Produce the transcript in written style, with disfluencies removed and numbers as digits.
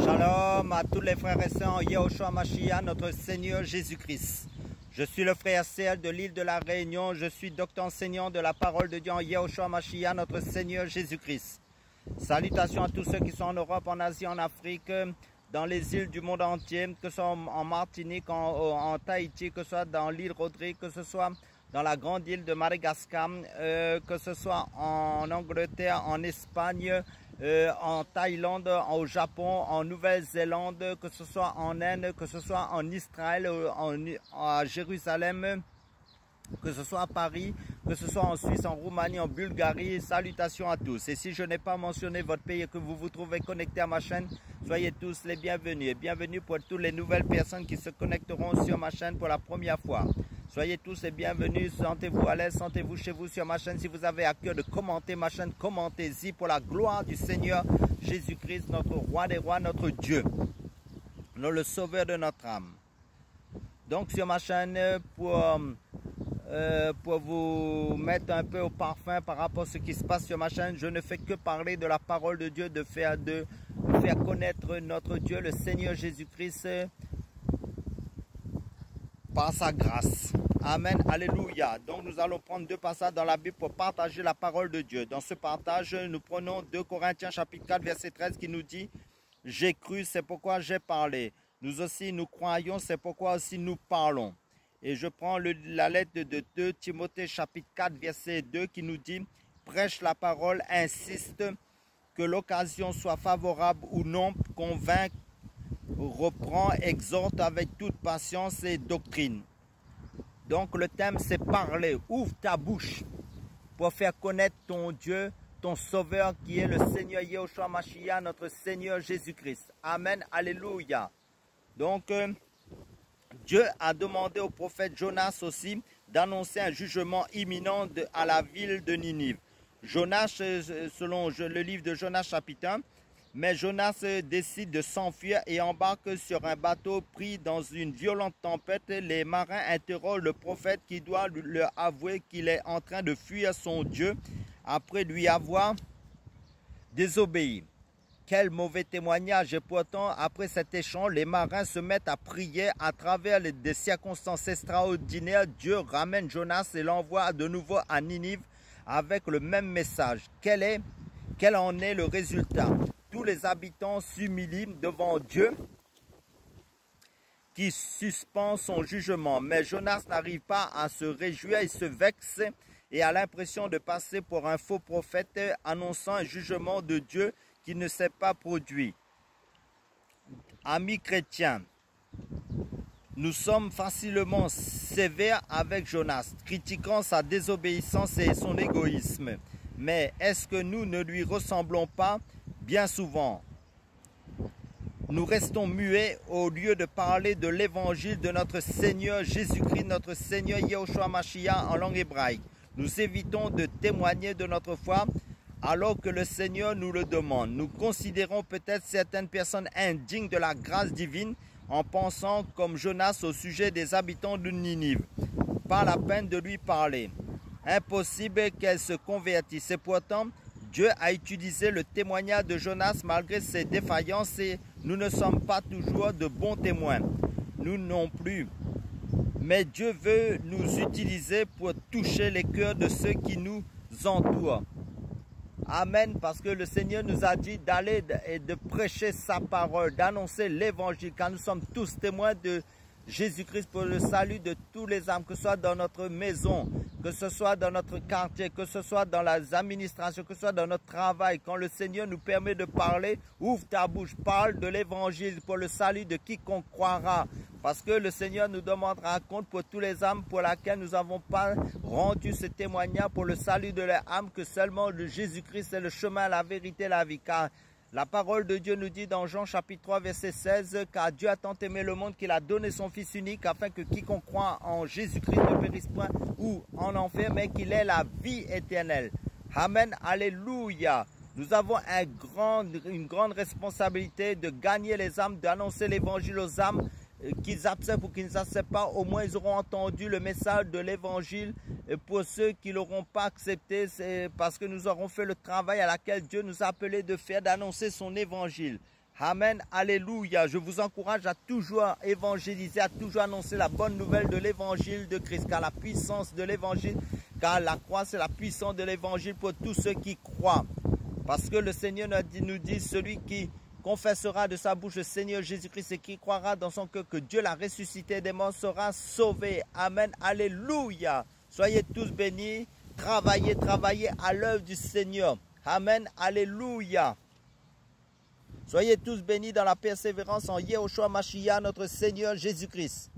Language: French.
Shalom à tous les frères et sœurs en Yahushua Mashiach, notre Seigneur Jésus-Christ. Je suis le frère Serge de l'île de la Réunion. Je suis docteur enseignant de la parole de Dieu en Yahushua Mashiach, notre Seigneur Jésus-Christ. Salutations à tous ceux qui sont en Europe, en Asie, en Afrique, dans les îles du monde entier, que ce soit en Martinique, en Tahiti, que ce soit dans l'île Rodrigue, que ce soit dans la grande île de Madagascar, que ce soit en Angleterre, en Espagne, en Thaïlande, au Japon, en Nouvelle-Zélande, que ce soit en Inde, que ce soit en Israël, à Jérusalem, que ce soit à Paris, que ce soit en Suisse, en Roumanie, en Bulgarie. Salutations à tous. Et si je n'ai pas mentionné votre pays et que vous vous trouvez connecté à ma chaîne, soyez tous les bienvenus. Et bienvenue pour toutes les nouvelles personnes qui se connecteront sur ma chaîne pour la première fois. Soyez tous les bienvenus, sentez-vous à l'aise, sentez-vous chez vous sur ma chaîne. Si vous avez à cœur de commenter ma chaîne, commentez-y pour la gloire du Seigneur Jésus-Christ, notre roi des rois, notre Dieu, le sauveur de notre âme. Donc sur ma chaîne, pour vous mettre un peu au parfum par rapport à ce qui se passe sur ma chaîne, je ne fais que parler de la parole de Dieu, de faire connaître notre Dieu, le Seigneur Jésus-Christ, par sa grâce. Amen, alléluia. Donc nous allons prendre deux passages dans la Bible pour partager la parole de Dieu. Dans ce partage, nous prenons 2 Corinthiens chapitre 4 verset 13 qui nous dit « J'ai cru, c'est pourquoi j'ai parlé. Nous aussi nous croyons, c'est pourquoi aussi nous parlons. » Et je prends la lettre de 2 Timothée chapitre 4 verset 2 qui nous dit « Prêche la parole, insiste, que l'occasion soit favorable ou non, convainc, reprend, exhorte avec toute patience et doctrine. » Donc le thème c'est parler. Ouvre ta bouche pour faire connaître ton Dieu, ton Sauveur qui est le Seigneur Yahushua Mashiach, notre Seigneur Jésus-Christ. Amen, alléluia. Donc Dieu a demandé au prophète Jonas aussi d'annoncer un jugement imminent à la ville de Ninive. Jonas, selon le livre de Jonas chapitre 1, mais Jonas décide de s'enfuir et embarque sur un bateau pris dans une violente tempête. Les marins interrogent le prophète qui doit leur avouer qu'il est en train de fuir son Dieu après lui avoir désobéi. Quel mauvais témoignage! Et pourtant, après cet échange, les marins se mettent à prier à travers des circonstances extraordinaires. Dieu ramène Jonas et l'envoie de nouveau à Ninive avec le même message. Quel en est le résultat? Tous les habitants s'humilient devant Dieu qui suspend son jugement. Mais Jonas n'arrive pas à se réjouir, il se vexe et a l'impression de passer pour un faux prophète annonçant un jugement de Dieu qui ne s'est pas produit. Amis chrétiens, nous sommes facilement sévères avec Jonas, critiquant sa désobéissance et son égoïsme. Mais est-ce que nous ne lui ressemblons pas? Bien souvent, nous restons muets au lieu de parler de l'évangile de notre Seigneur Jésus-Christ, notre Seigneur Yahushua Mashiach en langue hébraïque. Nous évitons de témoigner de notre foi alors que le Seigneur nous le demande. Nous considérons peut-être certaines personnes indignes de la grâce divine en pensant comme Jonas au sujet des habitants de Ninive. Pas la peine de lui parler. Impossible qu'elle se convertisse. Et pourtant, Dieu a utilisé le témoignage de Jonas malgré ses défaillances et nous ne sommes pas toujours de bons témoins. Nous non plus. Mais Dieu veut nous utiliser pour toucher les cœurs de ceux qui nous entourent. Amen, parce que le Seigneur nous a dit d'aller et de prêcher sa parole, d'annoncer l'évangile, car nous sommes tous témoins de Jésus-Christ pour le salut de tous les âmes, que ce soit dans notre maison, que ce soit dans notre quartier, que ce soit dans les administrations, que ce soit dans notre travail. Quand le Seigneur nous permet de parler, ouvre ta bouche, parle de l'évangile pour le salut de quiconque croira. Parce que le Seigneur nous demandera compte pour tous les âmes pour lesquelles nous n'avons pas rendu ce témoignage pour le salut de leur âme, que seulement le Jésus-Christ est le chemin, la vérité, la vie. Car la parole de Dieu nous dit dans Jean chapitre 3 verset 16 « Car Dieu a tant aimé le monde qu'il a donné son Fils unique afin que quiconque croit en Jésus-Christ ne périsse point ou en enfer, mais qu'il ait la vie éternelle. » Amen, alléluia. Nous avons une grande responsabilité de gagner les âmes, d'annoncer l'évangile aux âmes qu'ils acceptent ou qu'ils n'acceptent pas, au moins ils auront entendu le message de l'évangile. Et pour ceux qui ne l'auront pas accepté, c'est parce que nous aurons fait le travail à laquelle Dieu nous a appelés de faire, d'annoncer son évangile. Amen, alléluia. Je vous encourage à toujours évangéliser, à toujours annoncer la bonne nouvelle de l'évangile de Christ, car la puissance de l'évangile, car la croix c'est la puissance de l'évangile pour tous ceux qui croient. Parce que le Seigneur nous dit, celui qui confessera de sa bouche le Seigneur Jésus-Christ et qui croira dans son cœur que Dieu l'a ressuscité des morts sera sauvé. Amen, alléluia. Soyez tous bénis, travaillez à l'œuvre du Seigneur. Amen, alléluia. Soyez tous bénis dans la persévérance en Yehoshua Mashiach, notre Seigneur Jésus-Christ.